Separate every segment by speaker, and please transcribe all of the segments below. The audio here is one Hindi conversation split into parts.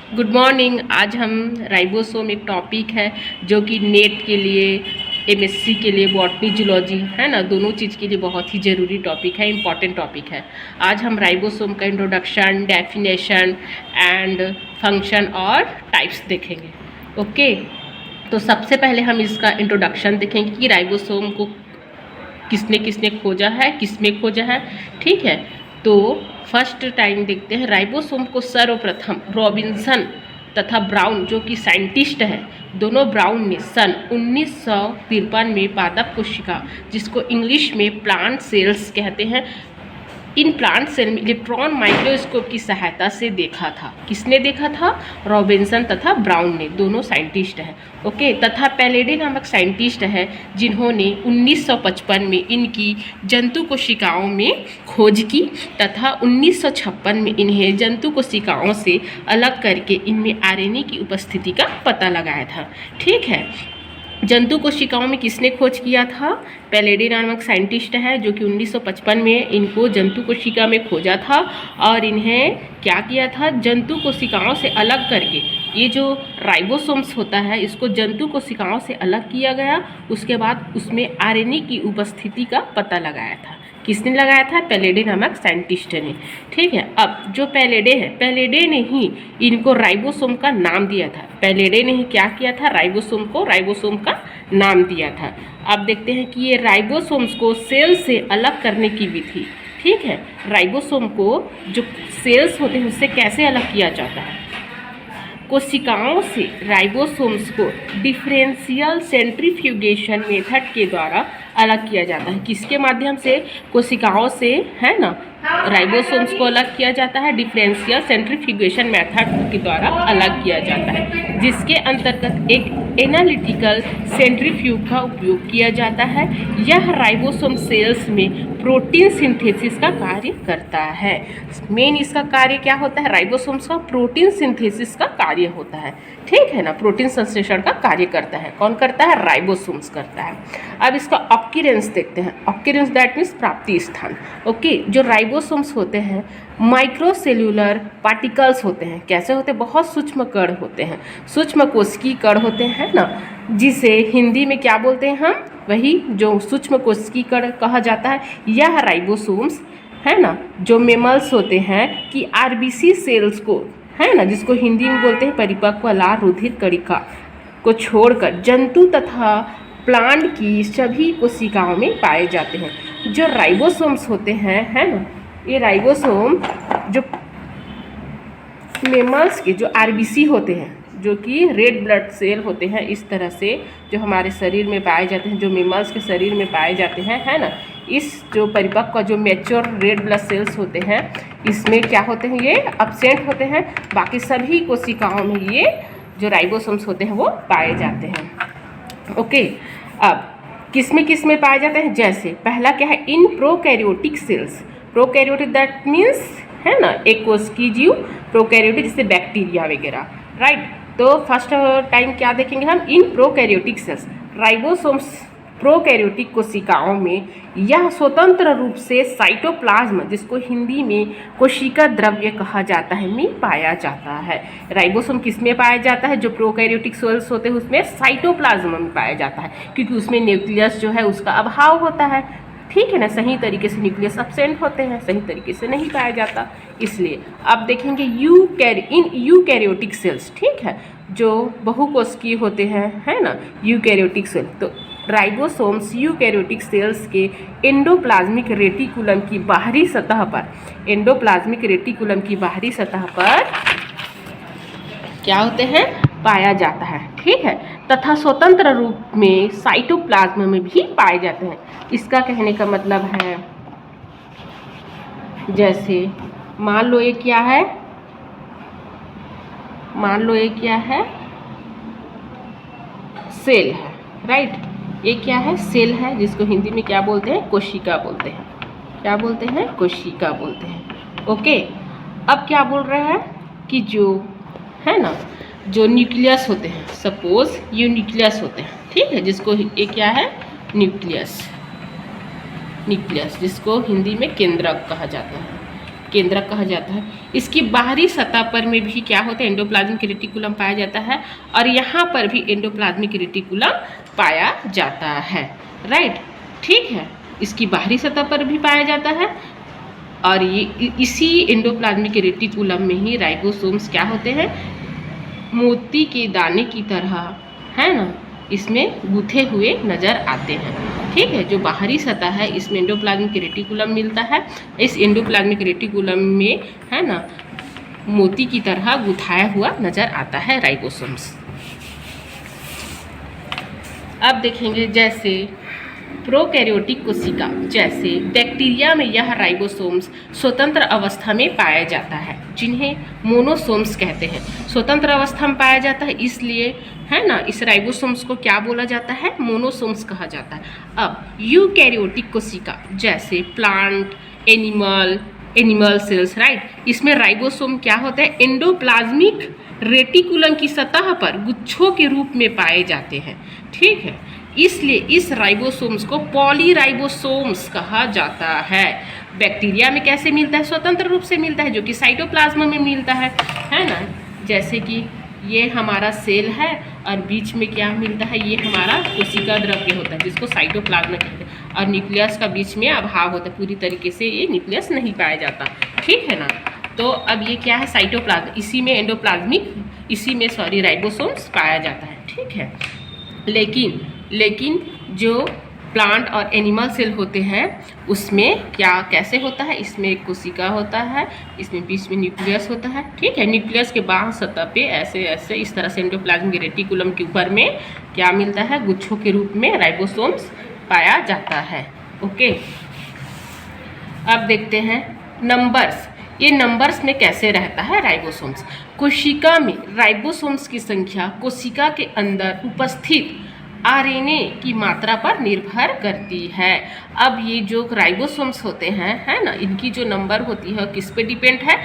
Speaker 1: Good morning. आज हम राइबोसोम एक टॉपिक है जो कि नेट के लिए, एमएससी के लिए, बॉटनी जूलॉजी है ना, दोनों चीज़ के लिए बहुत ही ज़रूरी टॉपिक है, इम्पॉर्टेंट टॉपिक है। आज हम राइबोसोम का इंट्रोडक्शन, डेफिनेशन एंड फंक्शन और टाइप्स देखेंगे। ओके, तो सबसे पहले हम इसका इंट्रोडक्शन देखेंगे कि राइबोसोम को किसने किसने खोजा है, किसमें खोजा है। ठीक है, तो फर्स्ट टाइम देखते हैं राइबोसोम को सर्वप्रथम रॉबिन्सन तथा ब्राउन जो कि साइंटिस्ट है, दोनों ब्राउन ने सन 1953 में पादप कोशिका, जिसको इंग्लिश में प्लांट सेल्स कहते हैं, इन प्लांट सेल में इलेक्ट्रॉन माइक्रोस्कोप की सहायता से देखा था। किसने देखा था? रॉबिन्सन तथा ब्राउन ने, दोनों साइंटिस्ट हैं। ओके, तथा पैलेडे नामक साइंटिस्ट है जिन्होंने 1955 में इनकी जंतु कोशिकाओं में खोज की तथा 1956 में इन्हें जंतु कोशिकाओं से अलग करके इनमें आरएनए की उपस्थिति का पता लगाया था। ठीक है, जंतु कोशिकाओं में किसने खोज किया था? पैलेडे नामक साइंटिस्ट है जो कि 1955 में इनको जंतु कोशिका में खोजा था और इन्हें क्या किया था? जंतु कोशिकाओं से अलग करके, ये जो राइबोसोम्स होता है इसको जंतु कोशिकाओं से अलग किया गया। उसके बाद उसमें आरएनए की उपस्थिति का पता लगाया था। किसने लगाया था? पैलेडे नामक साइंटिस्ट ने। ठीक है, अब जो पैलेडे है, पैलेडे ने ही इनको राइबोसोम का नाम दिया था। पैलेडे ने ही क्या किया था? राइबोसोम को राइबोसोम का नाम दिया था। अब देखते हैं कि ये राइबोसोम्स को सेल से अलग करने की विधि। ठीक है, राइबोसोम को जो सेल्स होते हैं उससे कैसे अलग किया जाता है? कोशिकाओं से राइबोसोम्स को डिफरेंशियल सेंट्रीफ्यूगेशन मेथड के द्वारा अलग किया जाता है। किसके माध्यम से? कोशिकाओं से, है ना, राइबोसोम्स को अलग किया जाता है डिफरेंशियल सेंट्रीफ्यूगेशन मेथड के द्वारा अलग किया जाता है, जिसके अंतर्गत एक एनालिटिकल सेंट्रीफ्यूग का उपयोग किया जाता है। यह राइबोसोम सेल्स में प्रोटीन सिंथेसिस का कार्य करता है। मेन इसका कार्य क्या होता है? राइबोसोम्स का प्रोटीन सिंथेसिस का कार्य होता है। ठीक है ना, प्रोटीन संश्लेषण का कार्य करता है। कौन करता है? राइबोसोम्स करता है। अब इसका ऑक्यूरेंस देखते हैं। ऑक्यूरेंस दैट मीन्स प्राप्ति स्थान। ओके, जो राइबोसोम्स होते हैं माइक्रोसेल्यूलर पार्टिकल्स होते हैं। कैसे होते हैं? बहुत सूक्ष्म कण होते हैं, सूक्ष्म कोशिकीय कण होते हैं ना, जिसे हिंदी में क्या बोलते हैं हम? वही जो सूक्ष्म कोशिकीय कण कहा जाता है। यह राइबोसोम्स, है ना, जो मेमल्स होते हैं कि आरबीसी सेल्स को, है ना, जिसको हिंदी में बोलते हैं परिपक्व लाल रुधिर कणिका को छोड़कर जंतु तथा प्लांट की सभी कोशिकाओं में पाए जाते हैं। जो राइबोसोम्स होते हैं, है ना, ये राइबोसोम जो मेमल्स के जो आरबीसी होते हैं, जो कि रेड ब्लड सेल होते हैं, इस तरह से जो हमारे शरीर में पाए जाते हैं, जो मेमल्स के शरीर में पाए जाते हैं, है ना, इस जो परिपक्व जो मैच्योर रेड ब्लड सेल्स होते हैं, इसमें क्या होते हैं? ये अब्सेंट होते हैं। बाकी सभी कोशिकाओं में ये जो राइबोसोम्स होते हैं वो पाए जाते हैं। ओके, अब किस में पाए जाते हैं? जैसे पहला क्या है? इन prokaryotic cells. Prokaryotic that means, है ना, एक कोशिकीय जीव, प्रोकैरियोटिक जैसे बैक्टीरिया वगैरह, राइट। तो फर्स्ट टाइम क्या देखेंगे हम? इन प्रोकैरियोटिक सेल्स। राइबोसोम्स प्रोकैरियोटिक कोशिकाओं में यह स्वतंत्र रूप से साइटोप्लाज्म, जिसको हिंदी में कोशिका द्रव्य कहा जाता है, में पाया जाता है। राइबोसोम किस में पाया जाता है? जो प्रोकैरियोटिक सेल्स होते हैं उसमें साइटोप्लाज्म में पाया जाता है, क्योंकि उसमें न्यूक्लियस जो है उसका अभाव होता है। ठीक है ना, सही तरीके से न्यूक्लियस अब्सेंट होते हैं, सही तरीके से नहीं पाया जाता, इसलिए। अब देखेंगे इन यूकैरियोटिक सेल्स। ठीक है, जो बहुकोशिकीय होते हैं, है ना, यूकैरियोटिक सेल। तो राइबोसोम्स यूकैरियोटिक सेल्स के एंडोप्लाज्मिक रेटिकुलम की बाहरी सतह पर, एंडोप्लाज्मिक रेटिकुलम की बाहरी सतह पर क्या होते हैं? पाया जाता है। ठीक है, तथा स्वतंत्र रूप में साइटोप्लाज्म में भी पाए जाते हैं। इसका कहने का मतलब है, जैसे मान लो ये क्या है? मान लो ये क्या है? सेल है, राइट। ये क्या है? सेल है, जिसको हिंदी में क्या बोलते हैं? कोशिका बोलते हैं। क्या बोलते हैं? कोशिका बोलते हैं। ओके, अब क्या बोल रहे हैं कि जो, है ना, जो न्यूक्लियस होते हैं, सपोज ये न्यूक्लियस होते हैं, ठीक है, जिसको ये क्या है? न्यूक्लियस, जिसको हिंदी में केंद्रक कहा जाता है। केंद्रक कहा जाता है। इसकी बाहरी सतह पर में भी क्या होता है, एंडोप्लाज्मिक रेटिकुलम पाया जाता है, और यहाँ पर भी एंडोप्लाज्मिक रेटिकुलम पाया जाता है। राइट, ठीक है, इसकी बाहरी सतह पर भी पाया जाता है, और ये इसी एंडोप्लाज्मिक रेटिकुलम में ही राइबोसोम्स क्या होते हैं, मोती के दाने की तरह, है ना, इसमें गुथे हुए नजर आते हैं। ठीक है, जो बाहरी सतह है इसमें एंडोप्लाज्मिक रेटिकुलम मिलता है। इस एंडोप्लाज्मिक रेटिकुलम में, है ना, मोती की तरह गुथाया हुआ नजर आता है राइबोसोम्स। अब देखेंगे जैसे प्रोकैरियोटिक कोशिका, जैसे बैक्टीरिया में यह राइबोसोम्स स्वतंत्र अवस्था में पाया जाता है, जिन्हें मोनोसोम्स कहते हैं। स्वतंत्र अवस्था में पाया जाता है, इसलिए, है ना, इस राइबोसोम्स को क्या बोला जाता है, मोनोसोम्स कहा जाता है। अब यूकैरियोटिक कोशिका, जैसे प्लांट, एनिमल सेल्स, राइट, इसमें राइबोसोम क्या होता है, एंडोप्लाज्मिक रेटिकुलम की सतह पर गुच्छों के रूप में पाए जाते हैं। ठीक है, इसलिए इस राइबोसोम्स को पॉलीराइबोसोम्स कहा जाता है। बैक्टीरिया में कैसे मिलता है, स्वतंत्र रूप से मिलता है, जो कि साइटोप्लाज्म में मिलता है ना। जैसे कि ये हमारा सेल है और बीच में क्या मिलता है, ये हमारा कोशिका द्रव्य होता है जिसको साइटोप्लाज्म कहते हैं, और न्यूक्लियस का बीच में अभाव होता है, पूरी तरीके से ये न्यूक्लियस नहीं पाया जाता। ठीक है ना, तो अब ये क्या है, साइटोप्लाज्म, इसी में राइबोसोम्स पाया जाता है। ठीक है, लेकिन जो प्लांट और एनिमल सेल होते हैं उसमें क्या कैसे होता है, इसमें एक कोशिका होता है, इसमें बीच में न्यूक्लियस होता है। ठीक है, न्यूक्लियस के बाहर सतह पे ऐसे इस तरह से एंडोप्लाज्मिक रेटिकुलम के ऊपर में क्या मिलता है, गुच्छों के रूप में राइबोसोम्स पाया जाता है। ओके, अब देखते हैं नंबर्स। ये नंबर्स में कैसे रहता है राइबोसोम्स। कोशिका में राइबोसोम्स की संख्या कोशिका के अंदर उपस्थित आरएनए की मात्रा पर निर्भर करती है। अब ये जो राइबोसोम्स होते हैं, है ना, इनकी जो नंबर होती है किस पे डिपेंड है,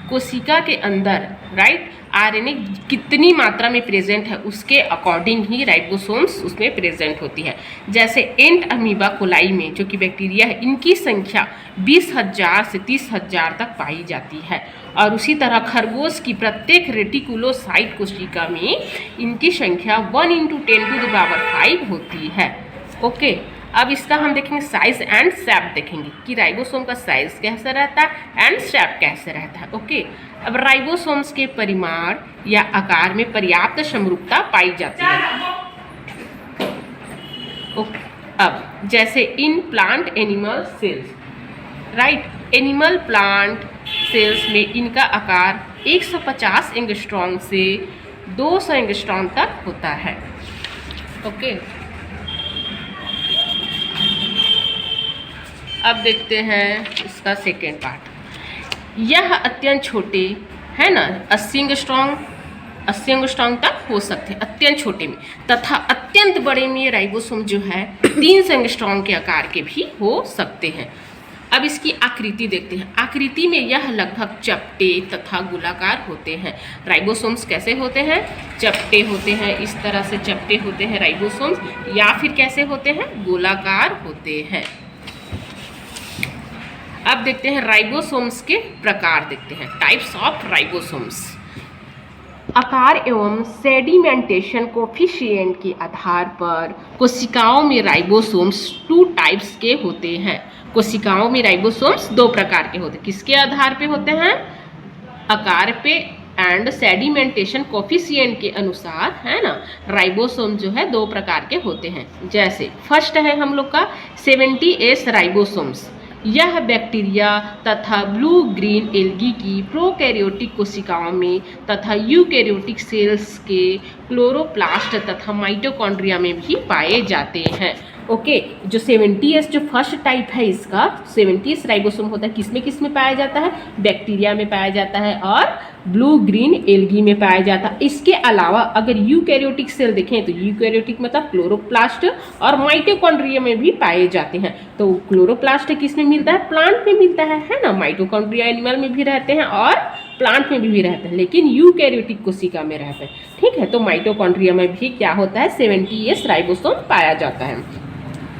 Speaker 1: कोशिका के अंदर, राइट, आरएनए कितनी मात्रा में प्रेजेंट है उसके अकॉर्डिंग ही राइबोसोम्स उसमें प्रेजेंट होती है। जैसे एंट अमीबा कोलाई में जो कि बैक्टीरिया है, इनकी संख्या 20,000 से 30,000 तक पाई जाती है, और उसी तरह खरगोश की प्रत्येक रेटिकुलोसाइट कोशिका में इनकी संख्या 1 × 10⁵ होती है। ओके, अब इसका हम देखेंगे साइज एंड शेप, देखेंगे कि राइबोसोम का साइज कैसा रहता है एंड शेप कैसे रहता है। ओके, अब राइबोसोम्स के परिमाण या आकार में पर्याप्त समरूपता पाई जाती है। ओके, अब जैसे in plant animal cells, right, animal plant cells में इनका आकार 150 एंगस्ट्रॉम से 200 एंगस्ट्रॉम तक होता है। ओके, अब देखते हैं इसका सेकेंड पार्ट। यह अत्यंत छोटे, है ना, 80 एंगस्ट्रॉम तक हो सकते हैं, अत्यंत छोटे में, तथा अत्यंत बड़े में राइबोसोम जो है 300 एंगस्ट्रॉम के आकार के भी हो सकते हैं। अब इसकी आकृति देखते हैं। आकृति में यह लगभग चपटे तथा गोलाकार होते हैं। राइबोसोम्स कैसे होते हैं, चपटे होते हैं, इस तरह से चपटे होते हैं राइबोसोम्स, या फिर कैसे होते हैं, गोलाकार होते हैं। अब देखते हैं राइबोसोम्स के प्रकार, देखते हैं टाइप्स ऑफ राइबोसोम्स। आकार एवं सेडिमेंटेशन कोफिशिएंट के आधार पर कोशिकाओं में राइबोसोम्स 2 टाइप्स के होते हैं। कोशिकाओं में राइबोसोम्स 2 प्रकार के होते हैं। किसके आधार पे होते हैं, आकार पे एंड सेडिमेंटेशन कोफिशिएंट के अनुसार, है ना, राइबोसोम जो है 2 प्रकार के होते हैं। जैसे फर्स्ट है हम लोग का 70S राइबोसोम्स। यह बैक्टीरिया तथा ब्लू ग्रीन एल्गी की प्रोकैरियोटिक कोशिकाओं में तथा यूकैरियोटिक सेल्स के क्लोरोप्लास्ट तथा माइटोकॉन्ड्रिया में भी पाए जाते हैं। ओके, जो 70S जो फर्स्ट टाइप है इसका 70S राइबोसोम होता है, किसमें पाया जाता है, बैक्टीरिया में पाया जाता है और ब्लू ग्रीन एल्गी में पाया जाता है। इसके अलावा अगर यूकैरियोटिक सेल देखें तो यूकैरियोटिक मतलब क्लोरोप्लास्ट और माइटोकॉन्ड्रिया में भी पाए जाते हैं। तो क्लोरोप्लास्ट किस में मिलता है, प्लांट में मिलता है ना, माइटोकॉन्ड्रिया एनिमल में भी रहते हैं और प्लांट में भी रहते हैं, लेकिन यूकैरियोटिक कोशिका में रहते हैं। ठीक है, तो माइटोकॉन्ड्रिया में भी क्या होता है, 70S राइबोसोम पाया जाता है।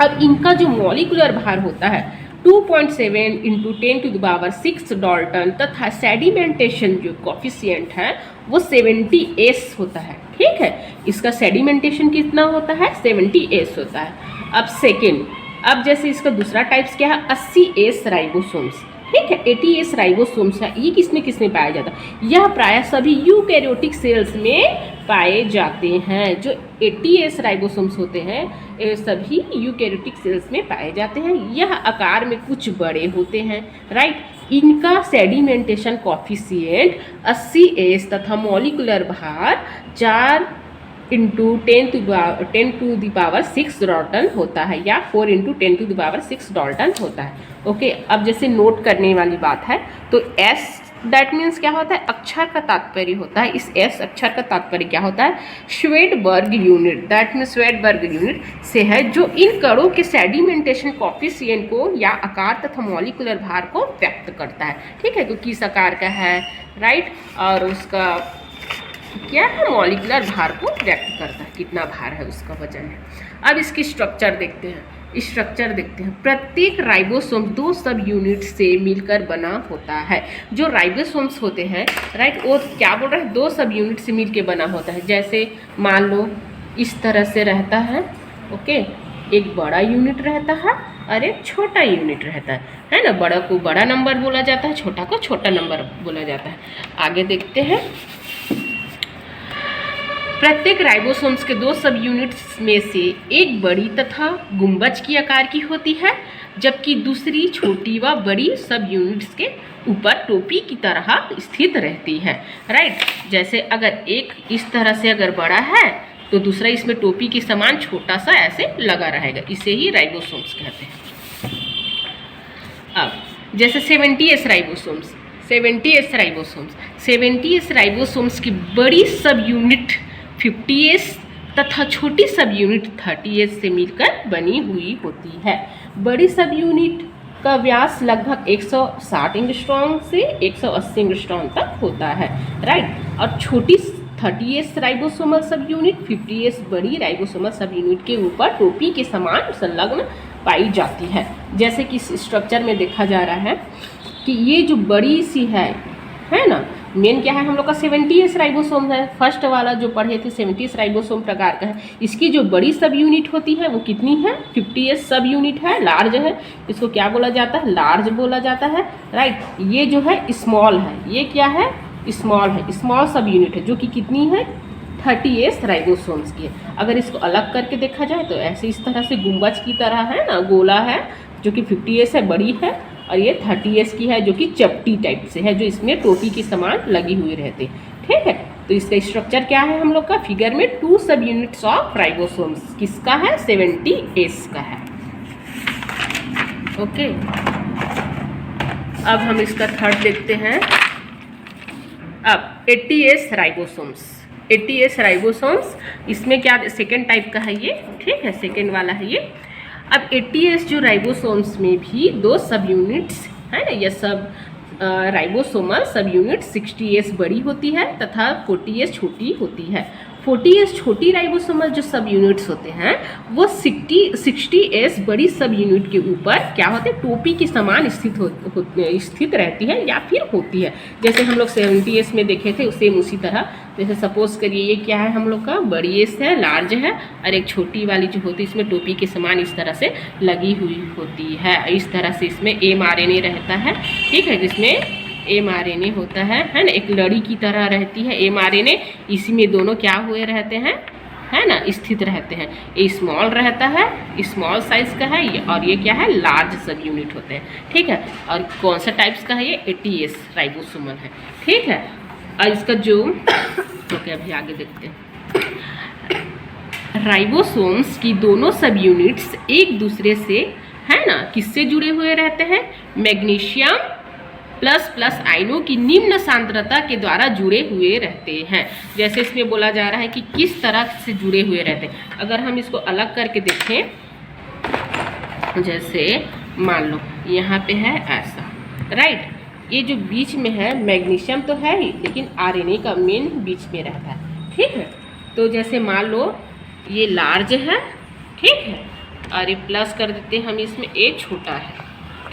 Speaker 1: अब इनका जो मॉलिक्यूलर भार होता है 2.7 इंटू 10⁻⁶ डाल्टन तथा सेडिमेंटेशन जो कॉफिशिएंट है वो 70s होता है। ठीक है, इसका सेडिमेंटेशन कितना होता है, 70s होता है। अब सेकेंड, अब जैसे इसका दूसरा टाइप्स क्या है, 80s राइबोसोम्स। ठीक है, 80s राइबोसोम्स है। ये किसमें किसमें पाया जाता है, यह प्रायः सभी यूकैरियोटिक सेल्स में पाए जाते हैं। जो 80s राइबोसोम्स होते हैं ये सभी यूकैरियोटिक सेल्स में पाए जाते हैं। यह आकार में कुछ बड़े होते हैं, राइट। इनका सेडिमेंटेशन कॉफिशिएंट 80s तथा मॉलिक्यूलर भार 4 इंटू 10⁻⁶ डाल्टन होता है या 4 इंटू 10⁻⁶ डाल्टन होता है। ओके, अब जैसे नोट करने वाली बात है तो S दैट मीन्स क्या होता है, अक्षर का तात्पर्य होता है। इस S अक्षर का तात्पर्य क्या होता है, श्वेडबर्ग यूनिट, दैट मीन्स श्वेडबर्ग यूनिट से है, जो इन कणों के सेडिमेंटेशन कॉफिशिएंट को या आकार तथा मॉलिक्यूलर भार को व्यक्त करता है। ठीक है, तो किस आकार का है, राइट, और उसका क्या है, मॉलिक्यूलर भार को व्यक्त करता है, कितना भार है उसका वजन है। अब इसकी स्ट्रक्चर देखते हैं, स्ट्रक्चर देखते हैं। प्रत्येक राइबोसोम 2 सब यूनिट से मिलकर बना होता है। जो राइबोसोम्स होते हैं, राइट, वो क्या बोल रहे हैं, 2 सब यूनिट से मिलकर बना होता है। जैसे मान लो इस तरह से रहता है, ओके, एक बड़ा यूनिट रहता है और एक छोटा यूनिट रहता है ना। बड़ा को बड़ा नंबर बोला जाता है, छोटा को छोटा नंबर बोला जाता है। आगे देखते हैं, प्रत्येक राइबोसोम्स के 2 सब यूनिट्स में से एक बड़ी तथा गुंबज की आकार की होती है, जबकि दूसरी छोटी व बड़ी सब यूनिट्स के ऊपर टोपी की तरह स्थित रहती है, राइट। जैसे अगर एक इस तरह से अगर बड़ा है तो दूसरा इसमें टोपी के समान छोटा सा ऐसे लगा रहेगा, इसे ही राइबोसोम्स कहते हैं। अब जैसे 70s राइबोसोम्स, 70s राइबोसोम्स की बड़ी सब यूनिट 50s तथा छोटी सब यूनिट 30s से मिलकर बनी हुई होती है। बड़ी सब यूनिट का व्यास लगभग 160 एंगस्ट्रॉम से 180 एंगस्ट्रॉम तक होता है, राइट। और छोटी 30s राइबोसोमल सब यूनिट 50s बड़ी राइबोसोमल सब यूनिट के ऊपर टोपी के समान संलग्न पाई जाती है। जैसे कि इस स्ट्रक्चर में देखा जा रहा है कि ये जो बड़ी सी है ना, मेन क्या है हम लोग का 70s राइबोसोम है। फर्स्ट वाला जो पढ़े थे 70s राइबोसोम प्रकार का है। इसकी जो बड़ी सब यूनिट होती है वो कितनी है, 50s सब यूनिट है, लार्ज है। इसको क्या बोला जाता है, लार्ज बोला जाता है, राइट। ये जो है स्मॉल है, ये क्या है, स्मॉल है, स्मॉल सब यूनिट है, जो कि कितनी है, 30s राइबोसोम्स की है। अगर इसको अलग करके देखा जाए तो ऐसे इस तरह से गुंबज की तरह है ना, गोला है, जो कि 50s है, बड़ी है, और ये 30s की है जो कि चपटी टाइप से है, जो इसमें टोपी के समान लगी हुई रहती है। ठीक है, तो इसका स्ट्रक्चर क्या है हम लोग का फिगर में, 2 सब यूनिट्स ऑफ राइबोसोम्स, किसका है, 70s का है। ओके, अब हम इसका थर्ड देखते हैं। अब 80s राइबोसोम्स, 80s राइबोसोम्स, इसमें क्या सेकेंड टाइप का है ये, ठीक है, सेकेंड वाला है ये। अब 80s जो राइबोसोम्स में भी 2 सब यूनिट्स है ना, यह सब राइबोसोमल सब यूनिट 60s बड़ी होती है तथा 40s छोटी होती है। 40s छोटी राइबोसोमल जो सब यूनिट्स होते हैं वो 60s बड़ी सब यूनिट के ऊपर क्या होते हैं, टोपी के समान स्थित रहती है या फिर होती है। जैसे हम लोग 70s में देखे थे सेम उसी तरह। जैसे सपोज करिए ये क्या है हम लोग का, बड़ी एस है, लार्ज है, और एक छोटी वाली जो होती है इसमें टोपी के समान इस तरह से लगी हुई होती है। इस तरह से इसमें mRNA रहता है, ठीक है, जिसमें mRNA होता है ना, एक लड़ी की तरह रहती है mRNA। इसी में दोनों क्या हुए रहते हैं, है ना, स्थित रहते हैं। ये स्मॉल रहता है, स्मॉल साइज का है, और ये क्या है, लार्ज सब यूनिट होते हैं, ठीक है। और कौन सा टाइप्स का है ये, 80s राइबोसोमल है, ठीक है। और इसका जो ओके अभी आगे देखते हैं। राइबोसोम्स की दोनों सब यूनिट्स एक दूसरे से है ना किससे जुड़े हुए रहते हैं, मैग्नीशियम प्लस आयनों की निम्न सांद्रता के द्वारा जुड़े हुए रहते हैं। जैसे इसमें बोला जा रहा है कि किस तरह से जुड़े हुए रहते हैं। अगर हम इसको अलग करके देखें, जैसे मान लो यहाँ पे है ऐसा, राइट, ये जो बीच में है मैग्नीशियम तो है ही, लेकिन आरएनए का मेन बीच में रहता है, ठीक है। तो जैसे मान लो ये लार्ज है, ठीक है, और ये प्लस कर देते हैं हम, इसमें ए छोटा है,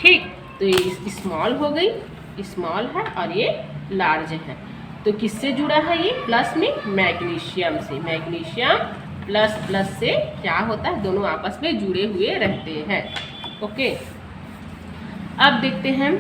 Speaker 1: ठीक, तो ये स्मॉल हो गई, स्मॉल है और ये लार्ज है। तो किससे जुड़ा है ये? प्लस में मैग्नीशियम से। मैग्नीशियम प्लस प्लस से क्या होता है, दोनों आपस में जुड़े हुए रहते हैं। ओके, अब देखते हैं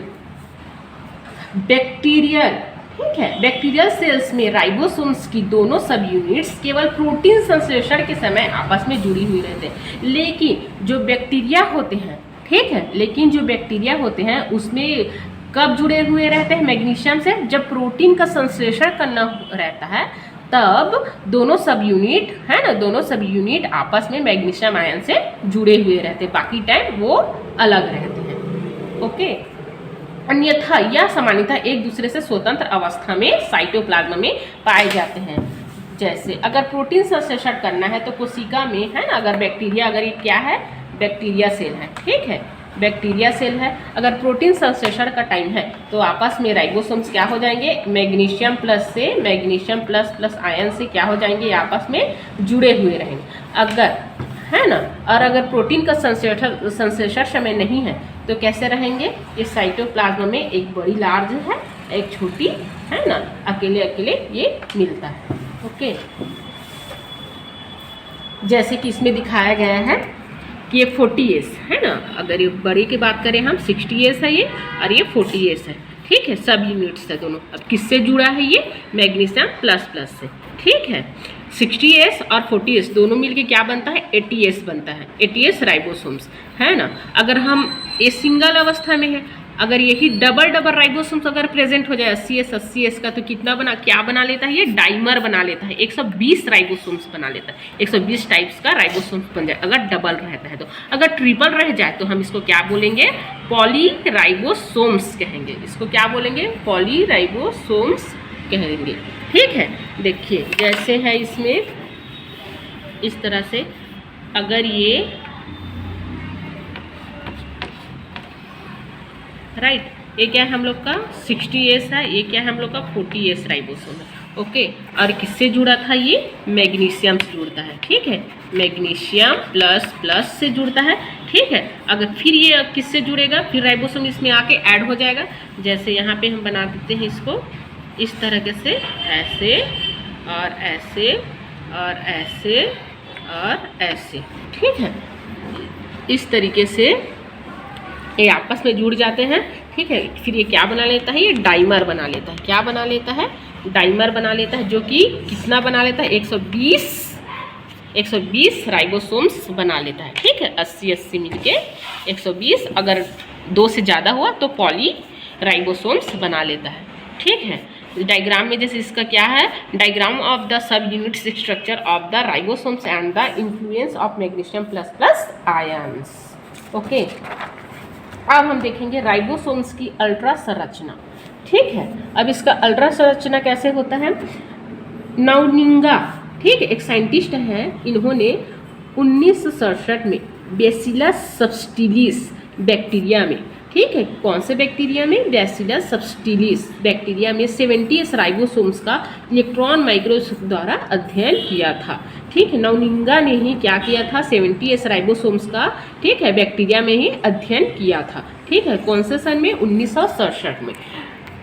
Speaker 1: बैक्टीरियल। ठीक है, बैक्टीरियल सेल्स में राइबोसोम्स की दोनों सब यूनिट्स केवल प्रोटीन संश्लेषण के समय आपस में जुड़ी हुई रहते हैं। लेकिन जो बैक्टीरिया होते हैं, ठीक है, लेकिन जो बैक्टीरिया होते हैं उसमें कब जुड़े हुए रहते हैं मैग्नीशियम से? जब प्रोटीन का संश्लेषण करना रहता है तब दोनों सब यूनिट है ना, दोनों सब यूनिट आपस में मैग्नीशियम आयन से जुड़े हुए रहते हैं, बाकी टाइम वो अलग रहते हैं। ओके, अन्यथा या सामान्यतः एक दूसरे से स्वतंत्र अवस्था में साइटोप्लाज्म में पाए जाते हैं। जैसे अगर प्रोटीन संश्लेषण करना है तो कोशिका में है ना, अगर बैक्टीरिया, अगर ये क्या है, बैक्टीरिया सेल है, ठीक है, बैक्टीरिया सेल है, अगर प्रोटीन संश्लेषण का टाइम है तो आपस में राइबोसोम्स क्या हो जाएंगे, मैग्नीशियम प्लस से, मैग्नीशियम प्लस प्लस आयन से क्या हो जाएंगे, आपस में जुड़े हुए रहेंगे। अगर है ना, और अगर प्रोटीन का संश्लेषण समय नहीं है तो कैसे रहेंगे, ये साइटोप्लाज्म में एक बड़ी लार्ज है, एक छोटी है ना, अकेले अकेले ये मिलता है। ओके, जैसे कि इसमें दिखाया गया है कि ये 40S है ना, अगर ये बड़े की बात करें हम 60S है ये, और ये 40S है, ठीक है, सब यूनिट्स है दोनों। अब किससे जुड़ा है ये, मैग्नीशियम प्लस प्लस से, ठीक है। 60S और 40S दोनों मिलके क्या बनता है, 80S बनता है, 80S राइबोसोम्स है ना। अगर हम ये सिंगल अवस्था में है, अगर यही डबल राइबोसोम्स अगर प्रेजेंट हो जाए 80S का, तो कितना क्या बना लेता है, ये डाइमर बना लेता है, 120 राइबोसोम्स बना लेता है, 120 टाइप्स का राइबोसोम्स बन जाए अगर डबल रहता है तो। अगर ट्रिपल रह जाए तो हम इसको क्या बोलेंगे, पॉली राइबोसोम्स कहेंगे, इसको क्या बोलेंगे, पॉली राइबोसोम्स कहेंगे। ठीक है, देखिए जैसे है इसमें इस तरह से, अगर ये राइट, ये क्या है हम लोग का 60S है, ये क्या है हम लोग का 40S राइबोसोम है। ओके, और किससे जुड़ा था ये, मैग्नीशियम से जुड़ता है, ठीक है, मैग्नीशियम प्लस प्लस से जुड़ता है, ठीक है। अगर फिर ये किससे जुड़ेगा, फिर राइबोसोम इसमें आके ऐड हो जाएगा। जैसे यहाँ पे हम बना देते हैं इसको इस तरह से, ऐसे और ऐसे और ऐसे और ऐसे, ठीक है, इस तरीके से ये आपस में जुड़ जाते हैं, ठीक है। फिर ये क्या बना लेता है, ये डाइमर बना लेता है, क्या बना लेता है, डाइमर बना लेता है, जो कि कितना बना लेता है, 120 राइबोसोम्स बना लेता है, ठीक है, 80 मिलके 120, अगर 2 से ज़्यादा हुआ तो पॉली राइबोसोम्स बना लेता है, ठीक है। डायग्राम में जैसे इसका क्या है, diagram of the sub unit structure of the ribosomes and the influence of magnesium plus plus ions. Okay, अब हम देखेंगे राइबोसोम्स की अल्ट्रा संरचना, ठीक है। अब इसका अल्ट्रा संरचना कैसे होता है, नाउनिंगा, ठीक है, एक साइंटिस्ट है, इन्होंने 1967 में बैसिलस सबटिलिस बैक्टीरिया में, ठीक है, कौन से बैक्टीरिया में, बैसिलस सबटिलिस बैक्टीरिया में 70S राइबोसोम्स का इलेक्ट्रॉन माइक्रोस्कोप द्वारा अध्ययन किया था, ठीक है। नाउनिंगा ने ही क्या किया था, 70S राइबोसोम्स का, ठीक है, बैक्टीरिया में ही अध्ययन किया था, ठीक है, कौन से सन में, 1967 में।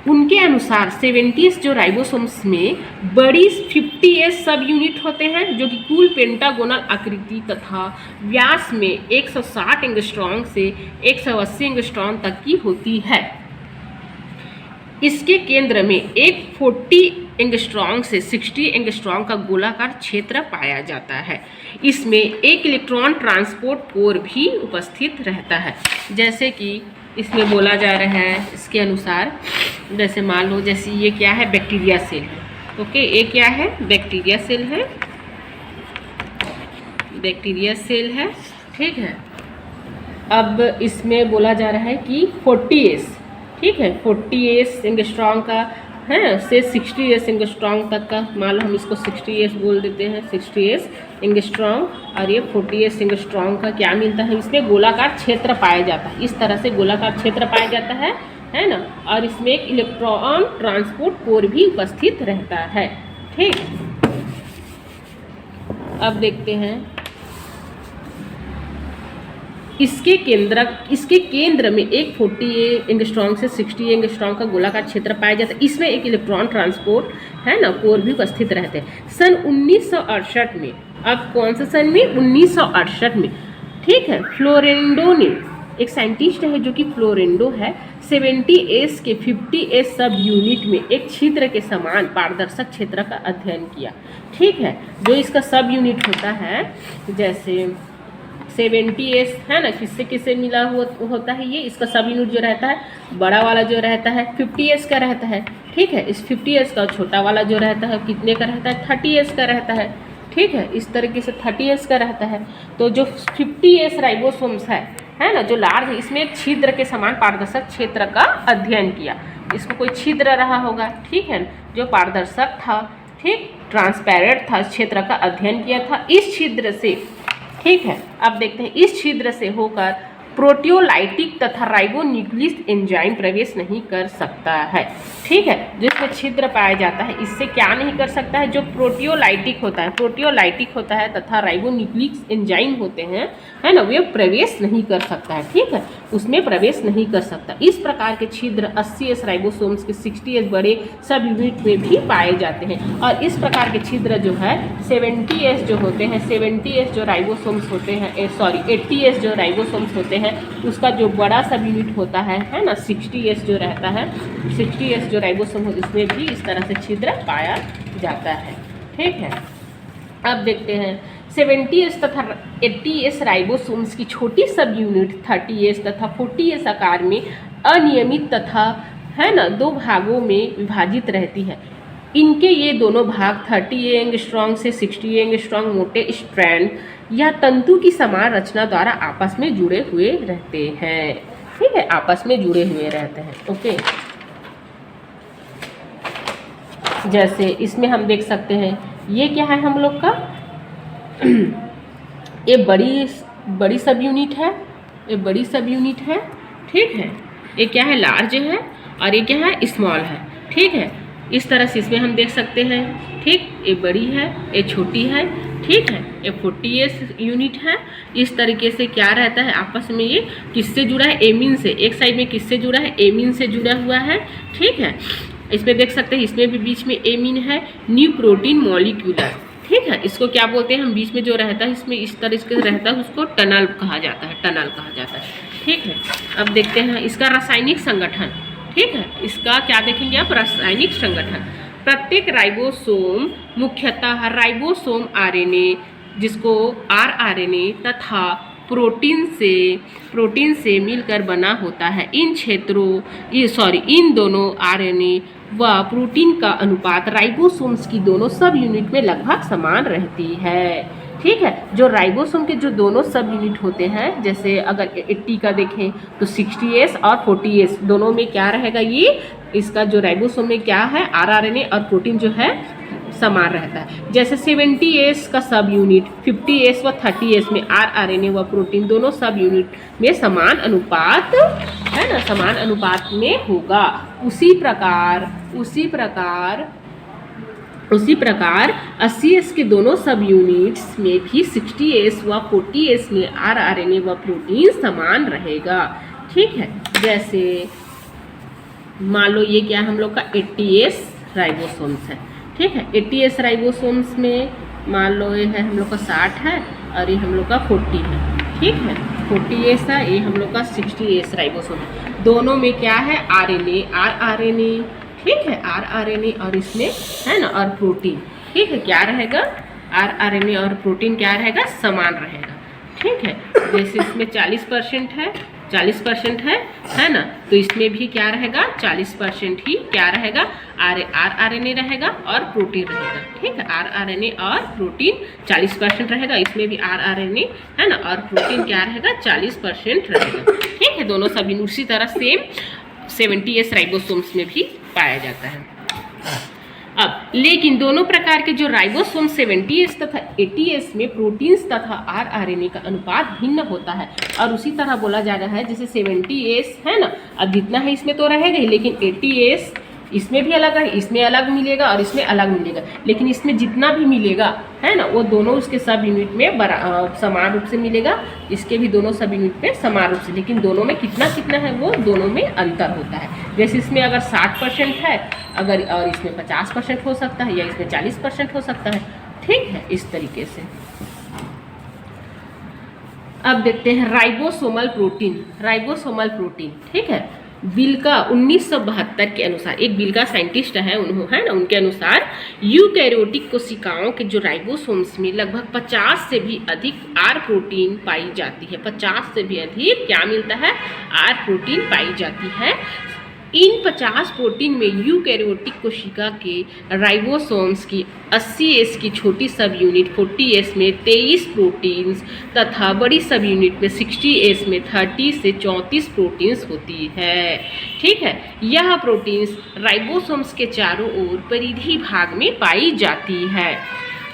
Speaker 1: उनके अनुसार 70S जो राइबोसोम्स में बड़ी 50S सब यूनिट होते हैं, जो कि कुल पेंटागोनल आकृति तथा व्यास में 160 एंगस्ट्रॉम से 180 एंगस्ट्रॉम तक की होती है। इसके केंद्र में एक 40 एंगस्ट्रॉम से 60 एंगस्ट्रॉम का गोलाकार क्षेत्र पाया जाता है। इसमें एक इलेक्ट्रॉन ट्रांसपोर्ट कोर भी उपस्थित रहता है। जैसे कि इसमें बोला जा रहा है, इसके अनुसार जैसे मान लो, जैसे ये क्या है, बैक्टीरिया सेल है, ओके, ये क्या है, बैक्टीरिया सेल है, बैक्टीरिया सेल है, ठीक है। अब इसमें बोला जा रहा है कि 40S, ठीक है, 40S एंगस्ट्रॉम का है से 60S एंगस्ट्रॉम तक का, मान लो हम इसको 60S बोल देते हैं, 60S एंगस्ट्रॉम, और ये 40S एंगस्ट्रॉम का क्या मिलता है, इसमें गोलाकार क्षेत्र पाया जाता है, इस तरह से गोलाकार क्षेत्र पाया जाता है ना, और इसमें एक इलेक्ट्रॉन ट्रांसपोर्ट कोर भी उपस्थित रहता है, ठीक। अब देखते हैं इसके केंद्र में एक 40 एंगस्ट्रॉम से 60 एंगस्ट्रॉम का गोलाकार क्षेत्र पाया जाता है। इसमें एक इलेक्ट्रॉन ट्रांसपोर्ट है ना कोर भी उपस्थित रहते हैं। सन 1968 में, अब कौन सा सन में, 1968 में, ठीक है, फ्लोरेंडो ने, एक साइंटिस्ट है जो कि फ्लोरेंडो है, 70s के 50s सब यूनिट में एक छिद्र के समान पारदर्शक क्षेत्र का अध्ययन किया। ठीक है, जो इसका सब यूनिट होता है, जैसे 70s है ना, किससे किससे मिला हुआ होता है ये, इसका सब यूनिट जो रहता है बड़ा वाला जो रहता है 50s का रहता है। ठीक है, इस 50s का छोटा वाला जो रहता है कितने का रहता है, 30s का रहता है। ठीक है, इस तरीके से 30s का रहता है। तो जो 50s राइबोसोम्स है ना, जो लार्ज है, इसमें एक छिद्र के समान पारदर्शक क्षेत्र का अध्ययन किया। इसको कोई छिद्र रहा होगा, ठीक है, जो पारदर्शक था, ठीक, ट्रांसपेरेंट था, इस क्षेत्र का अध्ययन किया था। इस छिद्र से, ठीक है, अब देखते हैं, इस छिद्र से होकर प्रोटियोलाइटिक तथा राइबोन्यूक्लियस एंजाइम प्रवेश नहीं कर सकता है। ठीक है, जिसमें छिद्र पाया जाता है, इससे क्या नहीं कर सकता है, जो प्रोटियोलाइटिक होता है तथा राइबोन्यूक्लियस एंजाइम होते हैं, है ना, वे प्रवेश नहीं कर सकता है। ठीक है, उसमें प्रवेश नहीं कर सकता। इस प्रकार के छिद्र 80s राइबोसोम्स के 60s बड़े सब यूनिट में भी पाए जाते हैं। और इस प्रकार के छिद्र जो है 70s जो होते हैं, 70s जो राइबोसोम्स होते हैं, 80s जो राइबोसोम्स होते हैं, उसका जो बड़ा सब यूनिट होता है ना, 60s जो रहता है, 60s जो राइबोसोम होते हैं, उसमें भी इस तरह से छिद्र पाया जाता है। ठीक है, अब देखते हैं 70s तथा 80s राइबोसोम्स की छोटी सब यूनिट 30s तथा 40s आकार में अनियमित तथा, है ना, दो भागों में विभाजित रहती है। इनके ये दोनों भाग 30 एंगस्ट्रॉम से 60 एंगस्ट्रॉम मोटे स्ट्रैंड या तंतु की समान रचना द्वारा आपस में जुड़े हुए रहते हैं। ठीक है, आपस में जुड़े हुए रहते हैं। ओके, जैसे इसमें हम देख सकते हैं, ये क्या है हम लोग का, ये बड़ी सब यूनिट है, ये बड़ी सब यूनिट है। ठीक है, ये क्या है, लार्ज है, और ये क्या है, स्मॉल है। ठीक है, इस तरह से इसमें हम देख सकते हैं। ठीक, ये बड़ी है, ये छोटी है। ठीक है, ये 40s यूनिट है। इस तरीके से क्या रहता है, आपस में ये किससे जुड़ा है, एमीन से, एक साइड में किससे जुड़ा है, एमीन से जुड़ा हुआ है। ठीक है, इसमें देख सकते हैं, इसमें भी बीच में एमीन है, न्यू प्रोटीन मॉलिक्यूलर। ठीक है, इसको क्या बोलते हैं हम, बीच में जो रहता है इसमें इस तरह से रहता है, उसको टनल कहा जाता है, टनल कहा जाता है। ठीक है, अब देखते हैं इसका रासायनिक संगठन। ठीक है, इसका क्या देखेंगे आप, रासायनिक संगठन। प्रत्येक राइबोसोम मुख्यतः राइबोसोम आरएनए, जिसको आरआरएनए तथा प्रोटीन से मिलकर बना होता है। इन दोनों आरएनए व प्रोटीन का अनुपात राइबोसोम्स की दोनों सब यूनिट में लगभग समान रहती है। ठीक है, जो राइबोसोम के जो दोनों सब यूनिट होते हैं, जैसे अगर 80 का देखें तो 60s और 40s दोनों में क्या रहेगा, ये इसका जो राइबोसोम में क्या है, आरआरएनए और प्रोटीन जो है समान रहता है। जैसे 70s का सब यूनिट 50s व 30s में आरआरएनए व प्रोटीन दोनों सब यूनिट में समान अनुपात, है ना, समान अनुपात में होगा। उसी प्रकार 80s के दोनों सब यूनिट्स में भी 60s व 40s में आरआरएनए व प्रोटीन समान रहेगा। ठीक है, जैसे मान लो ये क्या हम लोग का 80s राइबोसोम्स है। ठीक है, 80s राइबोसोम्स में मान लो ये है हम लोग का 60 है और ये हम लोग का 40 है। ठीक है, 40s है, ये हम लोग का 60s राइबोसोम है। दोनों में क्या है, आरआरएनए। ठीक है, आरआरएनए और इसमें, है ना, और प्रोटीन। ठीक है, क्या रहेगा, आरआरएनए और प्रोटीन क्या रहेगा, समान रहेगा। ठीक है, जैसे इसमें 40% है ना, तो इसमें भी क्या रहेगा, 40% ही क्या रहेगा, आरआरएनए रहेगा और प्रोटीन रहेगा। ठीक है, आरआरएनए और प्रोटीन 40% रहेगा, इसमें भी आरआरएनए, है ना, और प्रोटीन क्या रहेगा, 40% रहेगा। ठीक है, दोनों सभी उसी तरह सेम 70s राइबोसोम्स में भी पाया जाता है। अब लेकिन दोनों प्रकार के जो राइबोसोम 70s तथा 80s में प्रोटीन्स तथा आरआरएनए का अनुपात भिन्न होता है। और उसी तरह बोला जा रहा है, जैसे 70s है ना, अब जितना है इसमें तो रहेगा ही, लेकिन इसमें भी अलग है, इसमें अलग मिलेगा और इसमें अलग मिलेगा, लेकिन इसमें जितना भी मिलेगा है ना वो दोनों उसके सब यूनिट में समान रूप से मिलेगा, इसके भी दोनों सब यूनिट में समान रूप से, लेकिन दोनों में कितना कितना है वो दोनों में अंतर होता है। जैसे इसमें अगर 60% है अगर और इसमें 50% हो सकता है या इसमें 40% हो सकता है, ठीक है, इस तरीके से। अब देखते हैं राइबोसोमल प्रोटीन। राइबोसोमल प्रोटीन, ठीक है, बिल्का 1972 के अनुसार, एक बिल्का साइंटिस्ट है उन्होंने, है ना, उनके अनुसार यूकैरियोटिक कोशिकाओं के जो राइबोसोम्स में लगभग 50 से भी अधिक आर प्रोटीन पाई जाती है। 50 से भी अधिक क्या मिलता है, आर प्रोटीन पाई जाती है। इन 50 प्रोटीन में यूकैरियोटिक कोशिका के राइबोसोम्स की 80S की छोटी सब यूनिट 40S में 23 प्रोटीन्स तथा बड़ी सब यूनिट में 60S में 30 से 34 प्रोटीन्स होती है, ठीक है। यह प्रोटीन्स राइबोसोम्स के चारों ओर परिधि भाग में पाई जाती है।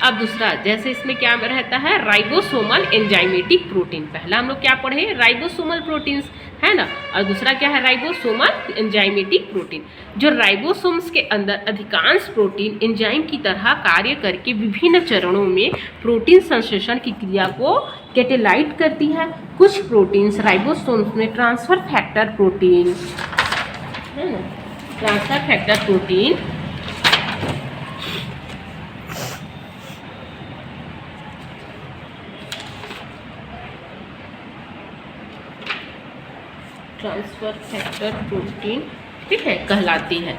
Speaker 1: अब दूसरा, जैसे इसमें क्या रहता है, राइबोसोमल एंजाइमेटिक प्रोटीन। पहला हम लोग क्या पढ़े, राइबोसोमल प्रोटीन्स, है ना, और दूसरा क्या है, राइबोसोमल एंजाइमेटिक प्रोटीन। जो राइबोसोम्स के अंदर अधिकांश प्रोटीन एंजाइम की तरह कार्य करके विभिन्न चरणों में प्रोटीन संश्लेषण की क्रिया को कैटेलाइट करती है। कुछ प्रोटीन्स राइबोसोम्स में ट्रांसफर फैक्टर प्रोटीन, है ना, transfer factor protein transfer factor protein, ठीक है, कहलाती है।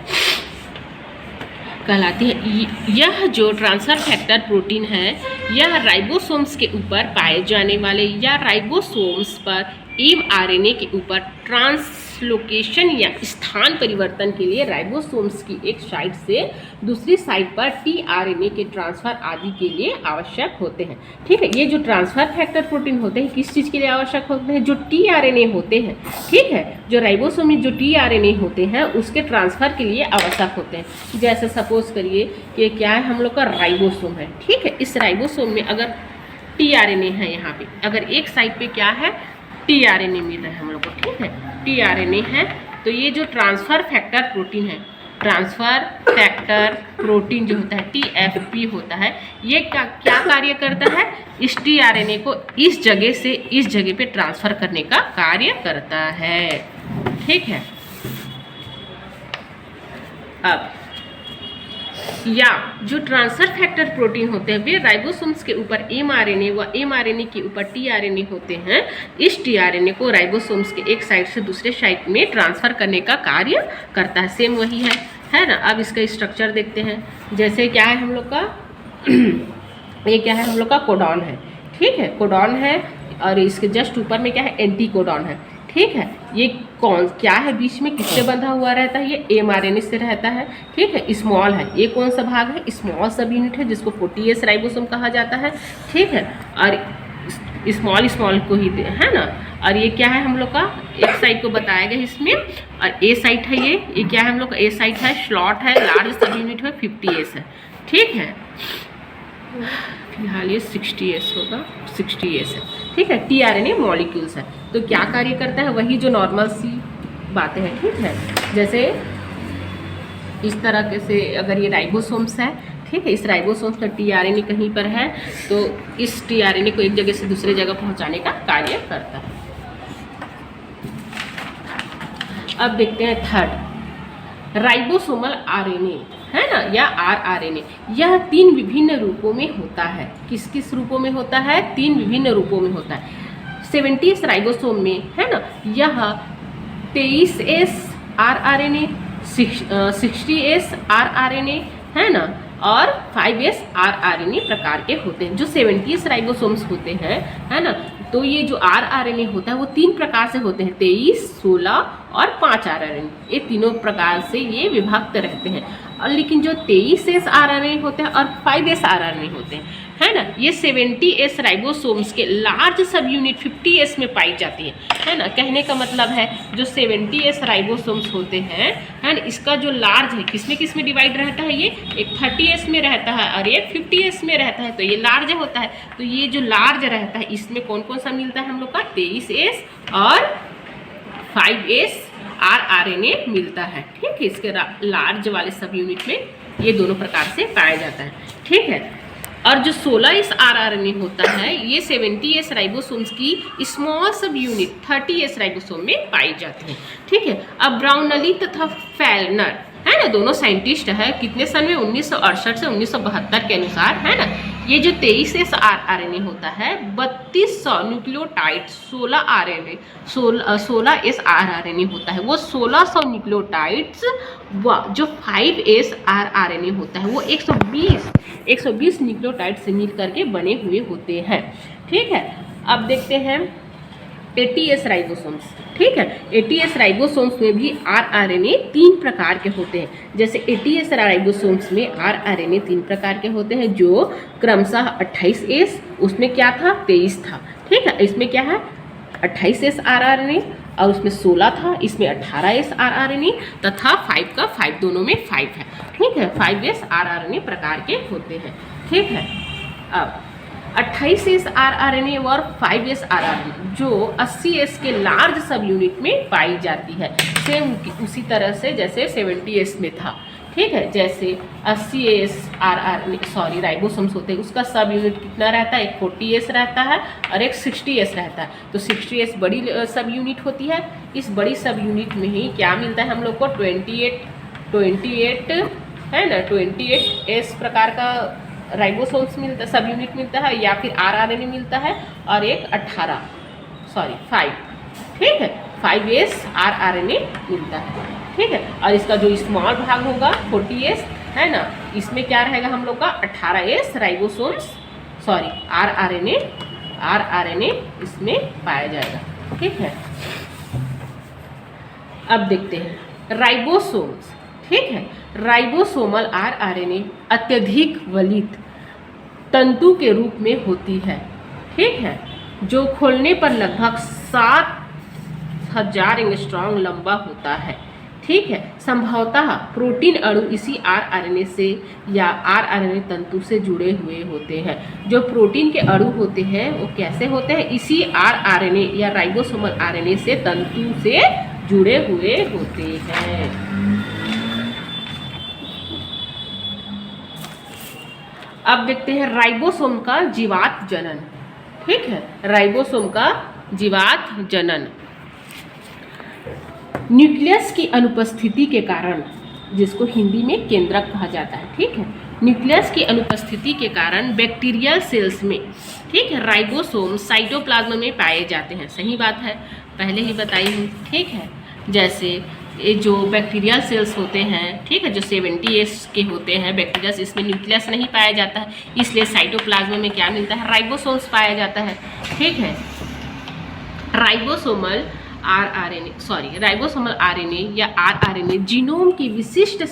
Speaker 1: यह जो ट्रांसफर फैक्टर प्रोटीन है यह राइबोसोम्स के ऊपर पाए जाने वाले या राइबोसोम्स पर mRNA के ऊपर ट्रांसलोकेशन या स्थान परिवर्तन के लिए राइबोसोम्स की एक साइट से दूसरी साइट पर tRNA के ट्रांसफर आदि के लिए आवश्यक होते हैं, ठीक है। ये जो ट्रांसफर फैक्टर प्रोटीन होते हैं किस चीज़ के लिए आवश्यक होते हैं, जो tRNA होते हैं, ठीक है, जो राइबोसोम में जो tRNA होते हैं उसके ट्रांसफर के लिए आवश्यक होते हैं। जैसे सपोज करिए कि क्या है, हम लोग का राइबोसोम है, ठीक है, इस राइबोसोम में अगर tRNA है, यहाँ पे अगर एक साइड पे क्या है, tRNA मिल रहा है हम लोग को, ठीक है, tRNA है, तो ये जो ट्रांसफर फैक्टर प्रोटीन है, ट्रांसफर फैक्टर प्रोटीन जो होता है TFP होता है, ये क्या कार्य करता है, इस tRNA को इस जगह से इस जगह पे ट्रांसफर करने का कार्य करता है, ठीक है। अब या जो ट्रांसफर फैक्टर प्रोटीन होते हैं वे राइबोसोम्स के ऊपर mRNA व mRNA के ऊपर tRNA होते हैं। इस tRNA को राइबोसोम्स के एक साइड से दूसरे साइड में ट्रांसफर करने का कार्य करता है। सेम वही है ना। अब इसका स्ट्रक्चर देखते हैं। जैसे क्या है हम लोग का ये क्या है, हम लोग का कोडॉन है, ठीक है, कोडॉन है, और इसके जस्ट ऊपर में क्या है, एंटी कोडॉन है, ठीक है। ये कौन क्या है, बीच में किससे बंधा हुआ रहता है, ये mRNA से रहता है, ठीक है। स्मॉल है, ये कौन सा भाग है, स्मॉल सब यूनिट है जिसको 40S राइबोसोम कहा जाता है, ठीक है। और स्मॉल को ही है ना। और ये क्या है हम लोग का, एक साइड को बताया गया इसमें, और ए साइट है, ये क्या है हम लोग का, ए साइट है, स्लॉट है, लार्ज सब यूनिट है, 50S है, ठीक है। फिलहाल ये 60S होगा, 60S है, ठीक है। tRNA मॉलिक्यूल्स है, तो क्या कार्य करता है, वही जो नॉर्मल सी बातें हैं, ठीक है। जैसे इस तरह से अगर ये राइबोसोम्स है, ठीक है, इस राइबोसोम्स का tRNA कहीं पर है तो इस tRNA को एक जगह से दूसरी जगह पहुंचाने का कार्य करता है। अब देखते हैं थर्ड, राइबोसोमल RNA, है ना, या rRNA। यह 3 विभिन्न रूपों में होता है। किस किस रूपों में होता है, 3 विभिन्न रूपों में होता है। 70S राइबोसोम में, है ना, यह 23S rRNA, 60S rRNA, है ना, और 5S rRNA प्रकार के होते हैं। जो 70S राइबोसोम्स होते हैं, है ना, तो ये जो rRNA होता है वो 3 प्रकार से होते हैं, 23, 16 और 5 rRNA। ये तीनों प्रकार से ये विभक्त रहते हैं। और लेकिन जो 23S rRNA होते हैं और 5S rRNA होते हैं, है ना, ये 70S राइबोसोम्स के लार्ज सब यूनिट 50S में पाई जाती है ना। कहने का मतलब है जो 70S राइबोसोम्स होते हैं, है ना, इसका जो लार्ज है किस में डिवाइड रहता है, ये एक 30S में रहता है और एक 50S में रहता है, तो ये लार्ज होता है। तो ये जो लार्ज रहता है इसमें कौन कौन सा मिलता है हम लोग का, 23S और 5S rRNA मिलता है। ठीक है, इसके लार्ज वाले सब यूनिट में ये दोनों प्रकार से पाया जाता है। ठीक है, और जो 16S rRNA होता है ये 70S राइबोसोम्स की स्मॉल सब यूनिट 30S राइबोसोम में पाई जाती है। ठीक है, अब ब्राउनली तथा फेलनर है ना, दोनों साइंटिस्ट है, कितने सन में 1968 से 1972 के अनुसार, है ना। ये जो 23S rRNA होता है 3200 न्यूक्लियोटाइड 16S rRNA होता है, वो 1600 न्यूक्लियोटाइड्स जो 5S rRNA होता है वो 120 न्यूक्लियोटाइड से मिल करके बने हुए होते हैं। ठीक है, अब देखते हैं 80S राइबोसोम्स। ठीक है, 80S राइबोसोम्स में भी rRNA 3 प्रकार के होते हैं। जैसे 80S राइबोसोम्स में rRNA 3 प्रकार के होते हैं, जो क्रमशः 28S, उसमें क्या था 23 था। ठीक है, इसमें क्या है 28S rRNA और उसमें 16 था, इसमें 18S rRNA तथा 5 का 5, दोनों में 5 है। ठीक है, 5S rRNA प्रकार के होते हैं। ठीक है, अब 28S rRNA और 5S rRNA जो 80S के लार्ज सब यूनिट में पाई जाती है, सेम उसी तरह से जैसे 70S में था। ठीक है, जैसे 80S rRNA राइबोसोम्स होते हैं, उसका सब यूनिट कितना रहता है, एक 40S रहता है और एक 60S रहता है। तो 60S बड़ी सब यूनिट होती है। इस बड़ी सब यूनिट में ही क्या मिलता है हम लोग को 28 है ना, 28S प्रकार का राइबोसोम्स मिलता, सब यूनिट मिलता है, या फिर rRNA मिलता है, और एक 5। ठीक है, 5S rRNA मिलता है। ठीक है, और इसका जो स्मॉल भाग होगा 40S है ना, इसमें क्या रहेगा हम लोग का 18S राइबोसोम्स rRNA इसमें पाया जाएगा। ठीक है, अब देखते हैं राइबोसोम्स। ठीक है, राइबोसोमल rRNA अत्यधिक वलित तंतु के रूप में होती है। ठीक है, जो खोलने पर लगभग 7000 एंगस्ट्रॉम लंबा होता है। ठीक है, संभवतः प्रोटीन अणु इसी rRNA से या rRNA तंतु से जुड़े हुए होते हैं। जो प्रोटीन के अणु होते हैं वो कैसे होते हैं, इसी rRNA या राइबोसोमल RNA से तंतु से जुड़े हुए होते हैं। अब देखते हैं राइबोसोम का जीवात जनन। ठीक है, राइबोसोम का जीवात जनन न्यूक्लियस की अनुपस्थिति के कारण, जिसको हिंदी में केंद्रक कहा जाता है। ठीक है, न्यूक्लियस की अनुपस्थिति के कारण बैक्टीरियल सेल्स में, ठीक है, राइबोसोम साइटोप्लाज्म में पाए जाते हैं। सही बात है, पहले ही बताई हूँ। ठीक है, जैसे ये जो बैक्टीरियल सेल्स होते हैं, ठीक है, जो 70S के होते हैं बैक्टीरिया, इसमें न्यूक्लियस नहीं पाया जाता है, इसलिए साइटोप्लाज्म में क्या मिलता है, राइबोसोम्स पाया जाता है। ठीक है, राइबोसोमल RNA या rRNA जीनोम की विशिष्ट